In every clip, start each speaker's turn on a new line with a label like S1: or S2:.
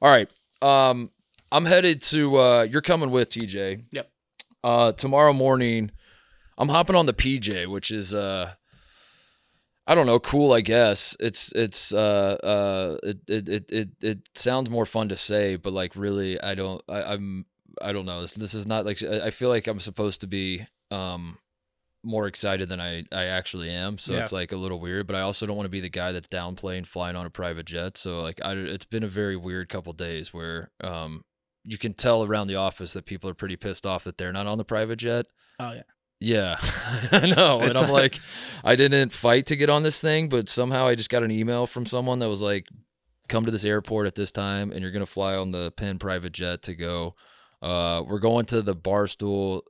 S1: All right. I'm headed to. You're coming with TJ.
S2: Yep.
S1: Tomorrow morning, I'm hopping on the PJ, which is I don't know, cool. I guess it sounds more fun to say, but like really, I don't know. This is not like I feel like I'm supposed to be more excited than I actually am. So
S2: Yeah.
S1: it's like a little weird, but I also don't want to be the guy that's downplaying flying on a private jet. So like it's been a very weird couple days where you can tell around the office that people are pretty pissed off that they're not on the private jet.
S2: Oh yeah.
S1: Yeah, I know. And
S2: It's
S1: I'm like, I didn't fight to get on this thing, but somehow I just got an email from someone that was like, come to this airport at this time and you're going to fly on the Penn private jet to go. We're going to the Barstool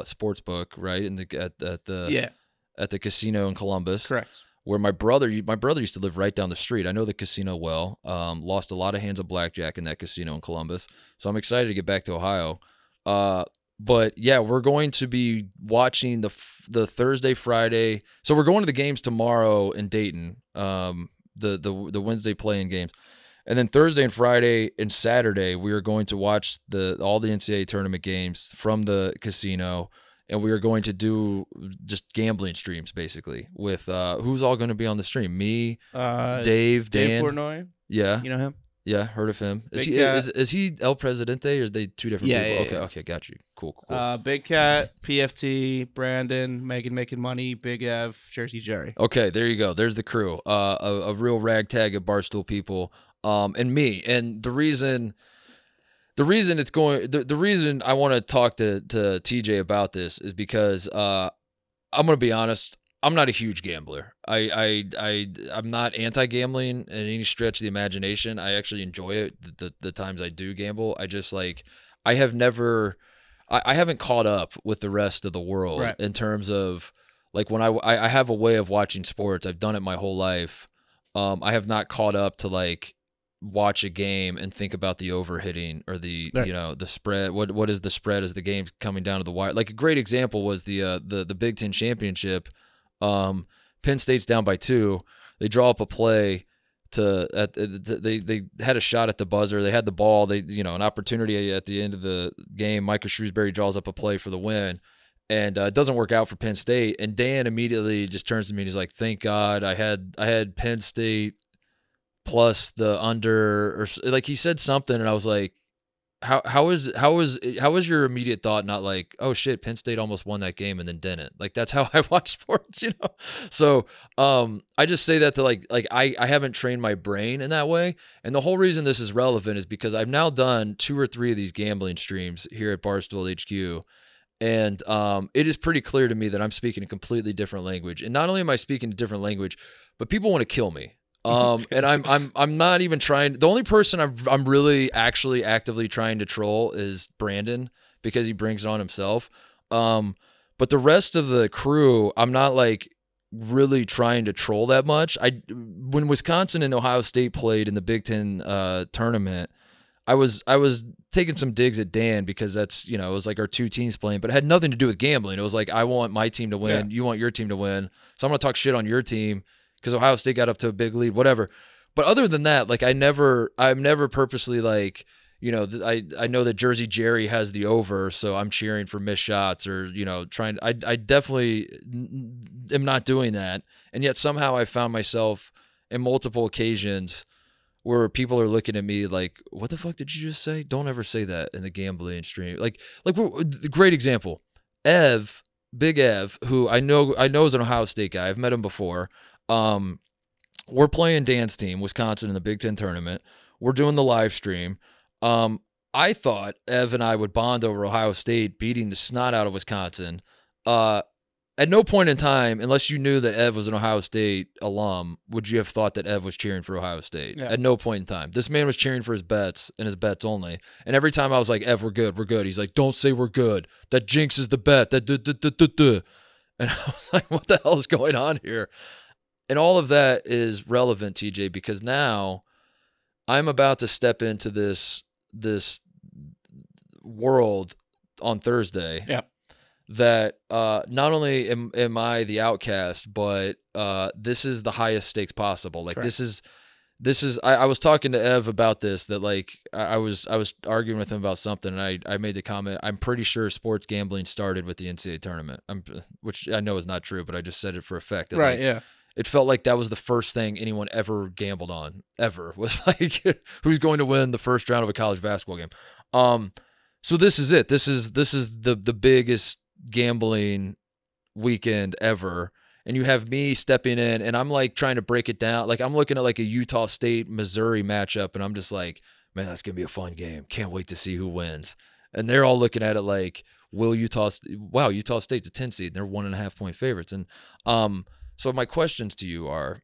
S1: sports book, right? At the casino in Columbus.
S2: correct.
S1: Where my brother used to live right down the street. I know the casino well. Lost a lot of hands of blackjack in that casino in Columbus. So I'm excited to get back to Ohio. But yeah, we're going to be watching the Thursday, Friday. So we're going to the games tomorrow in Dayton. The Wednesday playing games, and then Thursday and Friday and Saturday we are going to watch all the NCAA tournament games from the casino, and we are going to do just gambling streams basically with who's all going to be on the stream. Me, Dave, Dan.
S2: Portnoy.
S1: Yeah,
S2: You know him?
S1: yeah, heard of him. Is
S2: Big
S1: he
S2: Cat.
S1: is he El Presidente or is they two different
S2: Yeah,
S1: people?
S2: yeah,
S1: Okay, got you. Cool.
S2: Big Cat, PFT, Brandon, Megan Making Money, Big Ev, Jersey Jerry.
S1: Okay, there you go. There's the crew. A real ragtag of Barstool people. And me. And the reason I want to talk to TJ about this is because I'm gonna be honest. I'm not a huge gambler. I'm not anti-gambling in any stretch of the imagination. I actually enjoy it the times I do gamble. I just like I haven't caught up with the rest of the world
S2: Right.
S1: in terms of like when I have a way of watching sports. I've done it my whole life. I have not caught up to like watch a game and think about the overhitting or the
S2: Right.
S1: the spread. What is the spread as the game's coming down to the wire? Like a great example was the Big Ten championship. Penn State's down by 2. They draw up a play they had a shot at the buzzer. They had the ball. An opportunity at the end of the game. Micah Shrewsbury draws up a play for the win, and it doesn't work out for Penn State. And Dan immediately just turns to me and he's like, "Thank God I had Penn State plus the under," or like he said something, and I was like, how is your immediate thought not like, oh shit, Penn State almost won that game and then didn't? Like that's how I watch sports, So I just say that to like I haven't trained my brain in that way. And the whole reason this is relevant is because I've now done 2 or 3 of these gambling streams here at Barstool HQ. And it is pretty clear to me that I'm speaking a completely different language. And not only am I speaking a different language, but people want to kill me. And I'm not even trying. The only person I'm really actually actively trying to troll is Brandon because he brings it on himself. But the rest of the crew, I'm not like really trying to troll that much. When Wisconsin and Ohio State played in the Big Ten tournament, I was taking some digs at Dan because that's it was like our 2 teams playing, but it had nothing to do with gambling. It was like I want my team to win, you want your team to win, so I'm gonna talk shit on your team because Ohio State got up to a big lead, whatever. But other than that, like I'm never purposely like, I know that Jersey Jerry has the over, so I'm cheering for missed shots or, trying. I definitely am not doing that. And yet somehow I found myself in multiple occasions where people are looking at me like, what the fuck did you just say? Don't ever say that in the gambling stream. Like great example. Big Ev, who I know is an Ohio State guy. I've met him before. We're playing Dan's team, Wisconsin, in the Big Ten tournament. We're doing the live stream. I thought Ev and I would bond over Ohio State beating the snot out of Wisconsin. At no point in time, unless you knew that Ev was an Ohio State alum, would you have thought that Ev was cheering for Ohio State.
S2: Yeah.
S1: At no point in time. This man was cheering for his bets and his bets only. And every time I was like, Ev, we're good. He's like, don't say we're good. That jinxes the bet. And I was like, what the hell is going on here? And all of that is relevant, TJ, because now I'm about to step into this world on Thursday.
S2: Yeah.
S1: That not only am I the outcast, but this is the highest stakes possible. Like
S2: Correct.
S1: this is I was talking to Ev about this, that like I was arguing with him about something, and I made the comment, I'm pretty sure sports gambling started with the NCAA tournament, which I know is not true, but I just said it for a fact. That,
S2: Right,
S1: like,
S2: yeah.
S1: it felt like that was the first thing anyone ever gambled on, ever, was like who's going to win the first round of a college basketball game. So this is it. This is the biggest gambling weekend ever. And you have me stepping in, and I'm like trying to break it down. Like, I'm looking at like a Utah State Missouri matchup, and I'm just like, man, that's gonna be a fun game. Can't wait to see who wins. And they're all looking at it like, Utah State's a 10 seed. They're 1.5 point favorites. And so my questions to you are,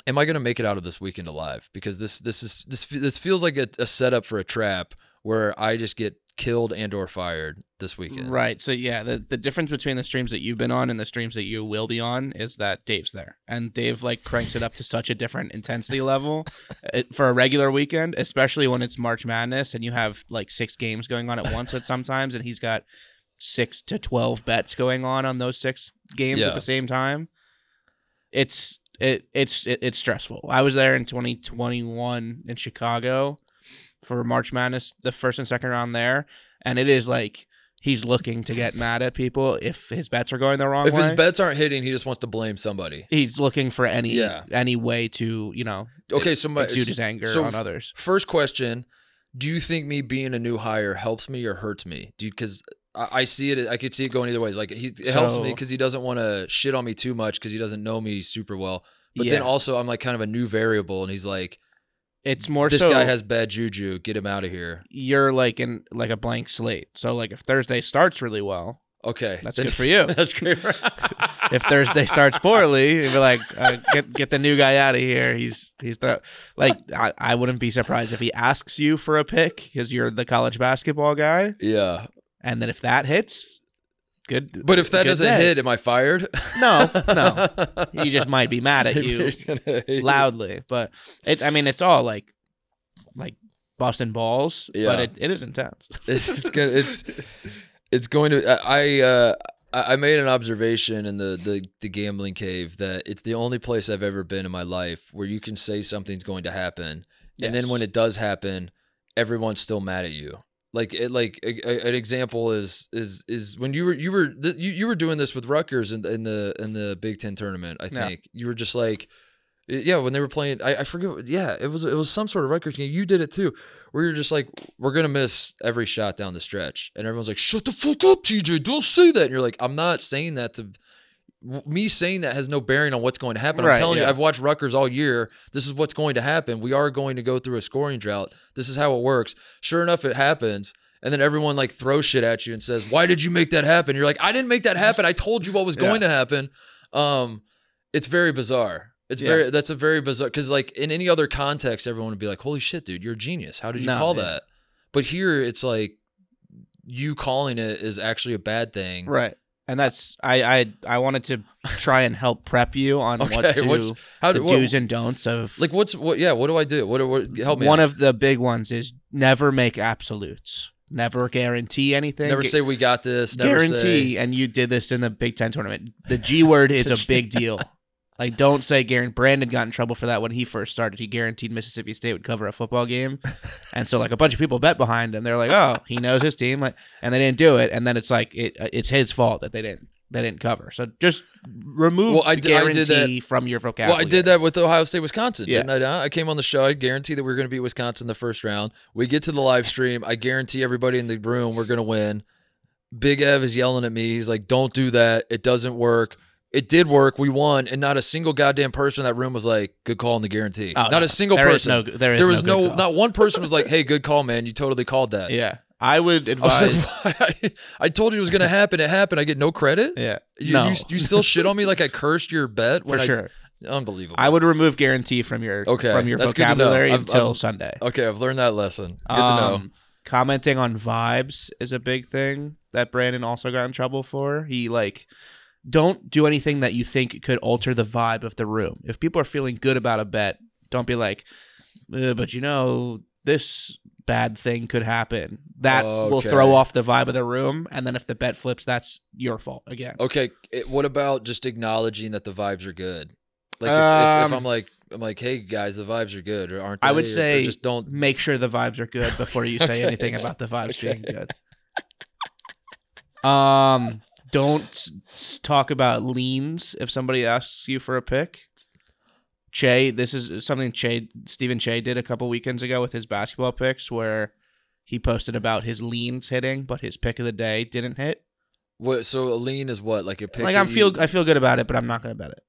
S1: am I gonna make it out of this weekend alive? Because this feels like a setup for a trap where I just get killed and or fired this weekend.
S2: Right. So yeah, the difference between the streams that you've been on and the streams that you will be on is that Dave's there, and Dave like cranks it up to such a different intensity level for a regular weekend, especially when it's March Madness and you have like 6 games going on at once at sometimes, and he's got 6 to 12 bets going on those 6 games at the same time. It's stressful. I was there in 2021 in Chicago for March Madness, the first and second round there, and it is like he's looking to get mad at people if his bets are going the wrong way.
S1: If his bets aren't hitting, he just wants to blame somebody.
S2: He's looking for any way to, exude his anger on others.
S1: First question, do you think me being a new hire helps me or hurts me? Because I see it, I could see it going either ways. Like, it helps me because he doesn't want to shit on me too much because he doesn't know me super well. But then also I'm like kind of a new variable, and he's like,
S2: it's more
S1: this guy has bad juju, get him out of here.
S2: You're like in like a blank slate. So like if Thursday starts really well,
S1: okay,
S2: that's good for you.
S1: That's great.
S2: If Thursday starts poorly, you'd be like, get the new guy out of here. I wouldn't be surprised if he asks you for a pick because you're the college basketball guy.
S1: Yeah.
S2: And then if that hits, good.
S1: But if that doesn't hit, am I fired?
S2: No. He just might be mad at you loudly. But it's all like busting balls. Yeah. But it is intense.
S1: It's going to. I made an observation in the gambling cave that it's the only place I've ever been in my life where you can say something's going to happen, and then when it does happen, everyone's still mad at you. Like an example is when you were doing this with Rutgers in the Big Ten tournament. I think you were just like, when they were playing, I forget. Yeah, it was some sort of Rutgers game. You did it too, where you're just like, we're gonna miss every shot down the stretch, and everyone's like, shut the fuck up, TJ, don't say that. And you're like, I'm not saying that to. Me saying that has no bearing on what's going to happen. I'm telling you, I've watched Rutgers all year. This is what's going to happen. We are going to go through a scoring drought. This is how it works. Sure enough, it happens. And then everyone like throws shit at you and says, why did you make that happen? You're like, I didn't make that happen. I told you what was going to happen. It's very bizarre. That's a very bizarre, because like in any other context, everyone would be like, holy shit, dude, you're a genius. How did you call that? But here it's like you calling it is actually a bad thing.
S2: Right. And that's I wanted to try and help prep you on the do's and don'ts of
S1: like what do I do? What help me?
S2: One of the big ones is never make absolutes. Never guarantee anything.
S1: Never say we got this.
S2: Guarantee, and you did this in the Big Ten tournament. The G word is a big deal. Like, don't say guarantee. Brandon got in trouble for that when he first started. He guaranteed Mississippi State would cover a football game, and so like a bunch of people bet behind him. They're like, "Oh, he knows his team," and they didn't do it. And then it's like it's his fault that they didn't cover. So just remove guarantee from your vocabulary.
S1: Well, I did that with Ohio State, Wisconsin. Didn't I? I came on the show. I guarantee that we were going to beat Wisconsin the first round. We get to the live stream. I guarantee everybody in the room we're going to win. Big Ev is yelling at me. He's like, "Don't do that. It doesn't work." It did work. We won, and not a single goddamn person in that room was like, "Good call on the guarantee." Not a single person. There was not one person was like, "Hey, good call, man. You totally called that."
S2: Yeah, I would advise.
S1: I told you it was going to happen. It happened. I get no credit.
S2: Yeah,
S1: you still shit on me like I cursed your bet
S2: for sure.
S1: Unbelievable.
S2: I would remove guarantee from your vocabulary until Sunday.
S1: Okay, I've learned that lesson. Good to know.
S2: Commenting on vibes is a big thing that Brandon also got in trouble for. He don't do anything that you think could alter the vibe of the room. If people are feeling good about a bet, don't be like, but this bad thing could happen. That will throw off the vibe of the room. And then if the bet flips, that's your fault again.
S1: Okay. What about just acknowledging that the vibes are good? Like if I'm like, I'm like, hey guys, the vibes are good, or aren't they?
S2: I would
S1: Or
S2: say
S1: just don't.
S2: make sure the vibes are good before you say
S1: Okay,
S2: anything
S1: yeah.
S2: about the vibes
S1: Okay.
S2: being good. Don't talk about leans if somebody asks you for a pick. This is something Stephen Che did a couple weekends ago with his basketball picks, where he posted about his leans hitting, but his pick of the day didn't hit.
S1: What? So a lean is what? Like a pick?
S2: Like
S1: that
S2: I feel good about it, but I'm not going to bet it.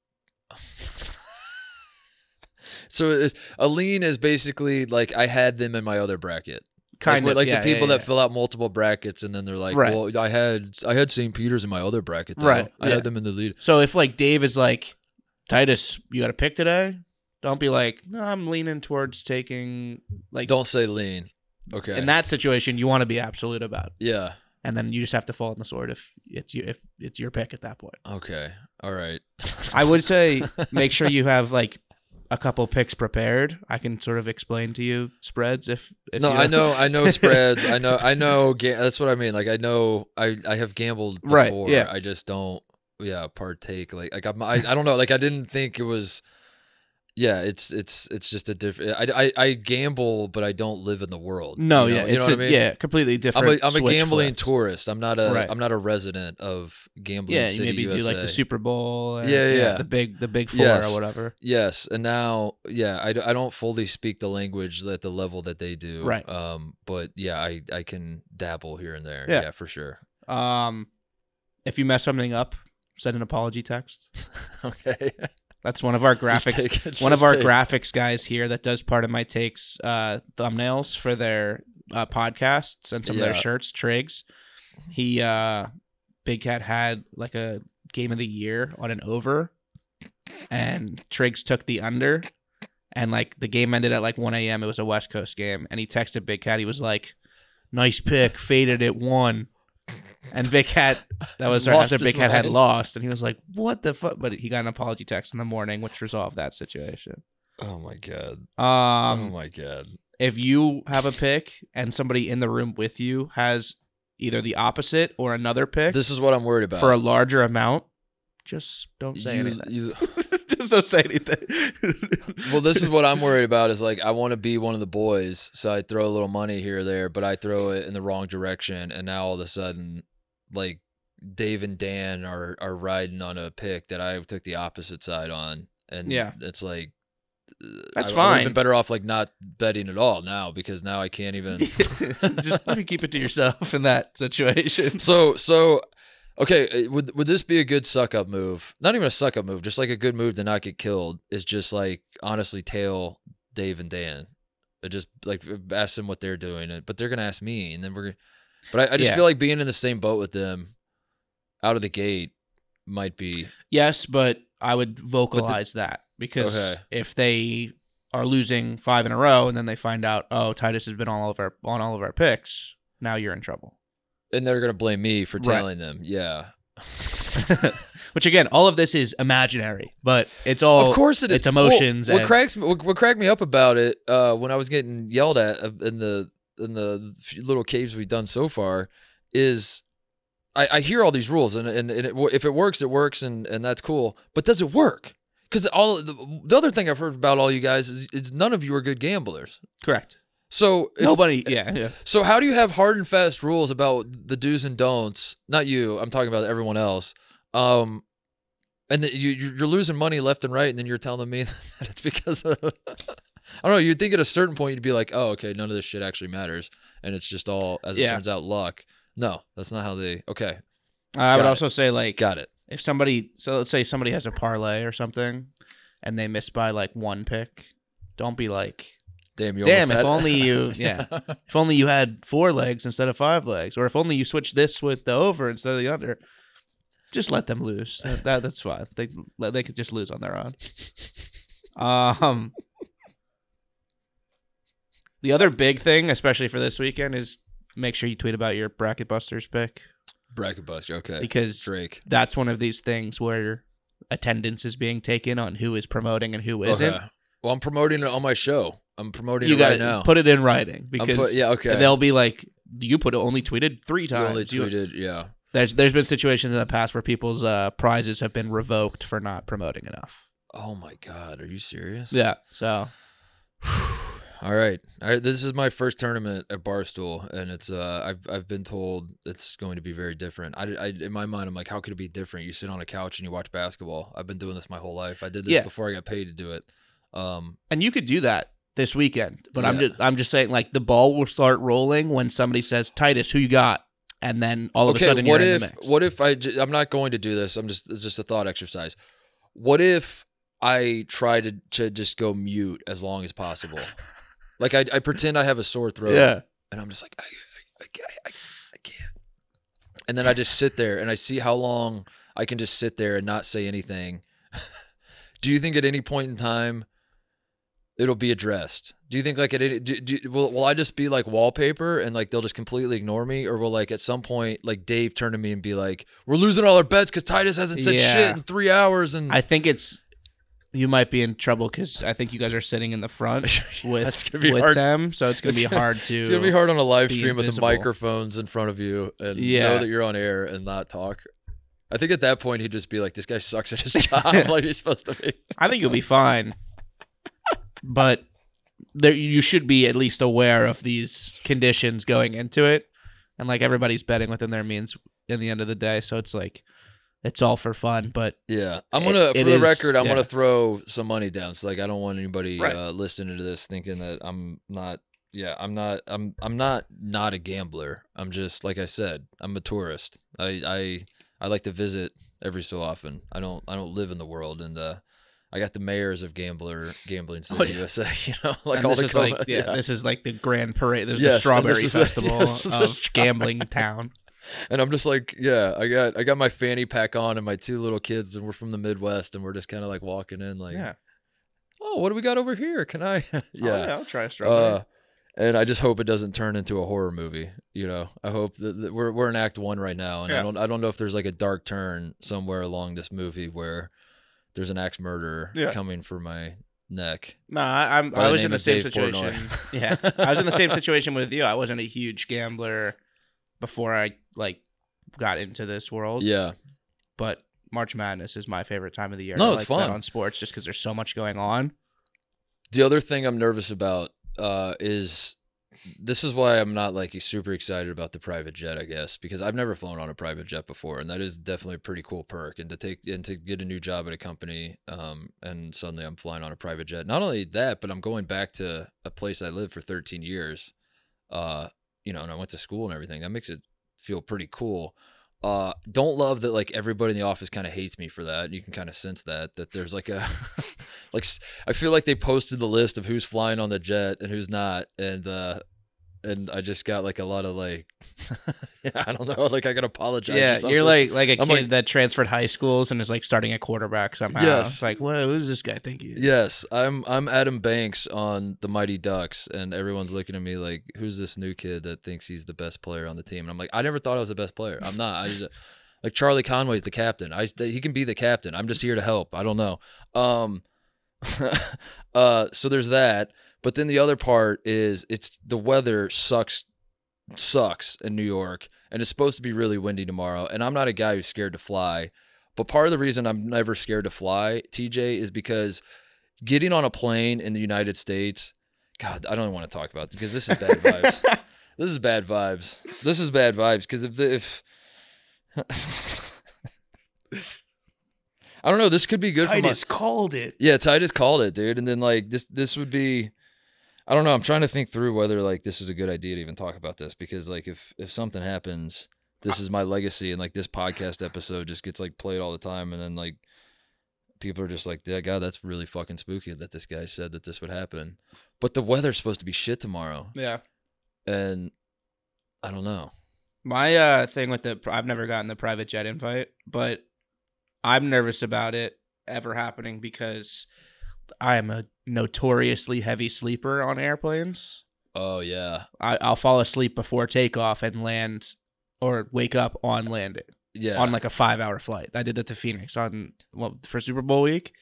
S1: So a lean is basically like I had them in my other bracket.
S2: Kind of
S1: Like
S2: yeah,
S1: the people
S2: yeah,
S1: that fill out multiple brackets and then they're like,
S2: Right.
S1: well, I had St. Peter's in my other bracket though.
S2: Right,
S1: I
S2: yeah.
S1: had them in the lead.
S2: So if like Dave is like, Titus, you got a pick today? Don't be like, no, I'm leaning towards taking like.
S1: Don't say lean. Okay.
S2: In that situation, you want to be absolute about it.
S1: Yeah.
S2: And then you just have to fall on the sword if it's your pick at that point.
S1: Okay. All right.
S2: I would say make sure you have like a couple picks prepared. I can sort of explain to you spreads if
S1: No,
S2: you
S1: I know spreads. I know. That's what I mean. Like I know, I have gambled before.
S2: Right, yeah.
S1: I just don't, partake. Like I don't know. Like I didn't think it was. Yeah, it's just a different. I gamble, but I don't live in the world.
S2: No,
S1: you know?
S2: yeah,
S1: You know what I mean?
S2: yeah, completely different.
S1: I'm a
S2: switch
S1: gambling
S2: flips.
S1: tourist. I'm not a
S2: Right.
S1: I'm not a resident of gambling.
S2: Yeah, you
S1: City,
S2: maybe
S1: USA.
S2: do like the Super Bowl. And,
S1: Yeah.
S2: the big four
S1: Yes.
S2: or whatever.
S1: Yes, and now, I don't fully speak the language at the level that they do.
S2: Right.
S1: But yeah, I can dabble here and there.
S2: Yeah.
S1: Yeah, for sure.
S2: If you mess something up, send an apology text.
S1: Okay.
S2: That's one of our
S1: Just
S2: graphics.
S1: take it,
S2: One of
S1: just
S2: our
S1: take it.
S2: graphics guys here that does part of my takes thumbnails for their podcasts and some of their
S1: Yeah.
S2: shirts. Triggs, he Big Cat had like a game of the year on an over, and Triggs took the under, and like the game ended at like 1 a.m. It was a West Coast game, and he texted Big Cat. He was like, "Nice pick, faded at 1." And Big Cat, that was
S1: Lost
S2: after
S1: his
S2: Big Cat had
S1: mind.
S2: lost, and he was like, "What the fuck?" But he got an apology text in the morning, which resolved that situation.
S1: Oh my god.
S2: Um,
S1: Oh my god.
S2: if you have a pick and somebody in the room with you has either the opposite or another pick
S1: This is what I'm worried about.
S2: for a larger amount, just don't say anything. Just don't say anything.
S1: Well, this is what I'm worried about is like I want to be one of the boys, so I throw a little money here or there, but I throw it in the wrong direction, and now all of a sudden, like Dave and Dan are riding on a pick that I took the opposite side on, and
S2: Yeah.
S1: it's like
S2: That's
S1: I would've
S2: fine.
S1: been better off like not betting at all now because now I can't even.
S2: Just maybe keep it to yourself in that situation.
S1: So. Okay, would this be a good suck up move? Not even a suck up move, just like a good move to not get killed. Is just like honestly tail Dave and Dan. Just like ask them what they're doing, but they're gonna ask me, and then we're gonna. But I just
S2: Yeah.
S1: feel like being in the same boat with them, out of the gate, might be.
S2: Yes, but I would vocalize that because
S1: Okay.
S2: if they are losing 5 in a row and then they find out, oh, Titus has been on all of our picks, now you're in trouble.
S1: And they're gonna blame me for
S2: Right.
S1: tailing them. Yeah.
S2: Which again, all of this is imaginary, but it's all
S1: Of course it is.
S2: It's emotions.
S1: What
S2: and,
S1: cracked me up about it when I was getting yelled at in the few little caves we've done so far is I hear all these rules and if it works, and that's cool. But does it work? Because all the other thing I've heard about all you guys is none of you are good gamblers.
S2: correct.
S1: So
S2: Nobody. Yeah.
S1: So how do you have hard and fast rules about the do's and don'ts? Not you. I'm talking about everyone else. And then you're losing money left and right, and then you're telling me that it's because of, I don't know. You'd think at a certain point you'd be like, oh, okay, none of this shit actually matters, and it's just all, as it turns out, luck. No, that's not how they. Okay,
S2: I would
S1: Got it.
S2: also say like
S1: got it.
S2: if somebody, so let's say somebody has a parlay or something, and they miss by like 1 pick, don't be like,
S1: Damn, you.
S2: damn,
S1: almost
S2: if
S1: had it.
S2: only you, yeah, if only you had 4 legs instead of 5 legs, or if only you switched this with the over instead of the under. Just let them lose. That's fine. They could just lose on their own. The other big thing, especially for this weekend, is make sure you tweet about your Bracket Busters pick,
S1: Bracket buster. Okay,
S2: because
S1: Drake.
S2: that's one of these things where attendance is being taken on who is promoting and who isn't.
S1: Okay. Well, I'm promoting it on my show. I'm promoting
S2: You
S1: it
S2: got
S1: right now.
S2: put it in writing because
S1: okay.
S2: they'll be like, you only tweeted 3
S1: You
S2: times.
S1: only tweeted, yeah.
S2: There's been situations in the past where people's prizes have been revoked for not promoting enough.
S1: Oh my God, are you serious?
S2: Yeah. So.
S1: All right. This is my first tournament at Barstool, and it's I've been told it's going to be very different. I in my mind, I'm like, how could it be different? You sit on a couch and you watch basketball. I've been doing this my whole life. I did this before I got paid to do it.
S2: And you could do that this weekend, but
S1: Yeah.
S2: I'm just saying, like, the ball will start rolling when somebody says, Titus, who you got? And then all of a sudden you're in the mix.
S1: What if I'm not going to do this? It's just a thought exercise. What if I try to just go mute as long as possible? Like I pretend I have a sore throat, and I'm just like I can't, and then I just sit there and I see how long I can just sit there and not say anything. Do you think at any point in time it'll be addressed? Do you think like will I just be like wallpaper and like they'll just completely ignore me, or will like at some point like Dave turn to me and be like, "We're losing all our bets because Titus hasn't said shit in 3 hours"? And
S2: I think you might be in trouble because I think you guys are sitting in the front with
S1: hard.
S2: them, so it's going to be hard to.
S1: It's going to be hard on a live stream
S2: invisible.
S1: with the microphones in front of you and know that you're on air and not talk. I think at that point he'd just be like, "This guy sucks at his job," like he's supposed to be.
S2: I think you'll be fine, but you should be at least aware of these conditions going into it, and like everybody's betting within their means in the end of the day, so it's like. It's all for fun, but
S1: yeah, I'm gonna for the record, I'm gonna throw some money down. So like, I don't want anybody listening to this thinking that I'm not. Yeah, I'm not a gambler. I'm just like I said, I'm a tourist. I like to visit every so often. I don't live in the world, and I got the mayors of gambling city USA. You know, like
S2: and
S1: all
S2: this
S1: the
S2: is like this is like the grand parade. There's the strawberry festival of gambling town.
S1: And I'm just like, I got my fanny pack on and my two little kids, and we're from the Midwest, and we're just kind of like walking in, like, oh, what do we got over here? Can I?
S2: I'll try a strawberry.
S1: And I just hope it doesn't turn into a horror movie. You know, I hope that we're in Act 1 right now, and I don't know if there's like a dark turn somewhere along this movie where there's an axe murderer coming for my neck.
S2: No, I was in the same situation. Yeah, I was in the same situation with you. I wasn't a huge gambler before I like got into this world.
S1: Yeah.
S2: But March Madness is my favorite time of the year.
S1: No,
S2: I
S1: it's fun.
S2: Bet on sports just because there's so much going on.
S1: The other thing I'm nervous about is this is why I'm not like super excited about the private jet, I guess, because I've never flown on a private jet before, and that is definitely a pretty cool perk. And to get a new job at a company, and suddenly I'm flying on a private jet. Not only that, but I'm going back to a place I lived for 13 years. You know, and I went to school and everything. That makes it feel pretty cool. Don't love that like everybody in the office kind of hates me for that. You can kind of sense that there's like a like I feel like they posted the list of who's flying on the jet and who's not, and I just got like a lot of like I don't know, like I gotta apologize.
S2: Yeah, you're like a kid that transferred high schools and is like starting at quarterback somehow.
S1: Yes.
S2: It's like, what does this guy think he is?
S1: Yes, I'm Adam Banks on the Mighty Ducks, and everyone's looking at me like, who's this new kid that thinks he's the best player on the team? And I'm like, I never thought I was the best player. I'm not. I just like Charlie Conway's the captain. He can be the captain. I'm just here to help. I don't know. So there's that. But then the other part is the weather sucks in New York, and it's supposed to be really windy tomorrow. And I'm not a guy who's scared to fly, but part of the reason I'm never scared to fly, TJ, is because getting on a plane in the United States, God, I don't want to talk about this because this is bad vibes. This is bad vibes because if I don't know, this could be good.
S2: Titus called it.
S1: Yeah, Titus called it, dude. And then like this would be. I don't know. I'm trying to think through whether like this is a good idea to even talk about this, because like if something happens, this is my legacy, and like this podcast episode just gets like played all the time, and then like people are just like, yeah, God, that's really fucking spooky that this guy said that this would happen. But the weather's supposed to be shit tomorrow.
S2: Yeah.
S1: And I don't know.
S2: My thing with I've never gotten the private jet invite, but I'm nervous about it ever happening because I am a notoriously heavy sleeper on airplanes.
S1: Oh, yeah.
S2: I'll fall asleep before takeoff and land, or wake up on landing.
S1: Yeah.
S2: On like a 5-hour flight. I did that to Phoenix for Super Bowl week.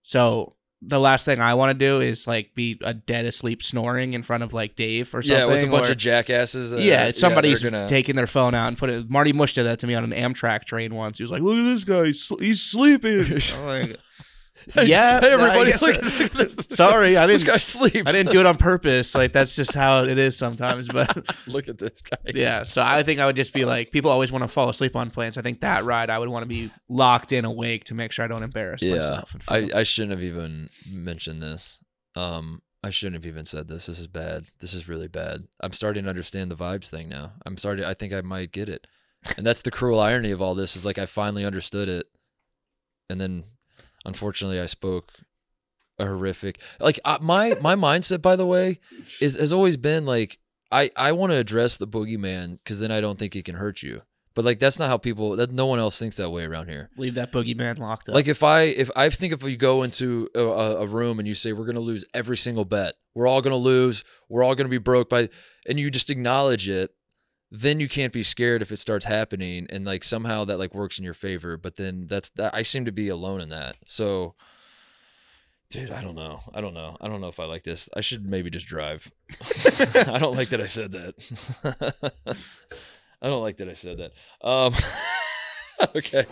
S2: So the last thing I want to do is like be a dead asleep snoring in front of like Dave or something.
S1: Yeah, with a bunch of jackasses.
S2: Somebody's taking their phone out and put it. Marty Mush did that to me on an Amtrak train once. He was like, "Look at this guy, he's sleeping." I'm like, Yeah,
S1: Hey,
S2: no, I
S1: everybody.
S2: guess-
S1: Look at this.
S2: Sorry, I
S1: This
S2: didn't.
S1: guy sleeps.
S2: I didn't do it on purpose. Like that's just how it is sometimes. But
S1: Look at this guy.
S2: yeah, so I think I would just be like, people always want to fall asleep on planes. I think that ride I would want to be locked in awake to make sure I don't embarrass myself. In front of
S1: I shouldn't have even mentioned this. I shouldn't have even said this. This is bad. This is really bad. I'm starting to understand the vibes thing now. I think I might get it. And that's the cruel irony of all this is like I finally understood it. And then unfortunately I spoke a horrific, like my mindset, by the way, has always been like, I want to address the boogeyman because then I don't think he can hurt you. But like that's not how no one else thinks that way around here.
S2: leave that boogeyman locked up.
S1: Like if you go into a room and you say we're gonna lose every single bet, we're all gonna lose, we're all gonna be broke and you just acknowledge it, then you can't be scared if it starts happening and like somehow that like works in your favor. But then I seem to be alone in that. So, dude, I don't know if I like this. I should maybe just drive. I don't like that I said that. I don't like that I said that. Okay.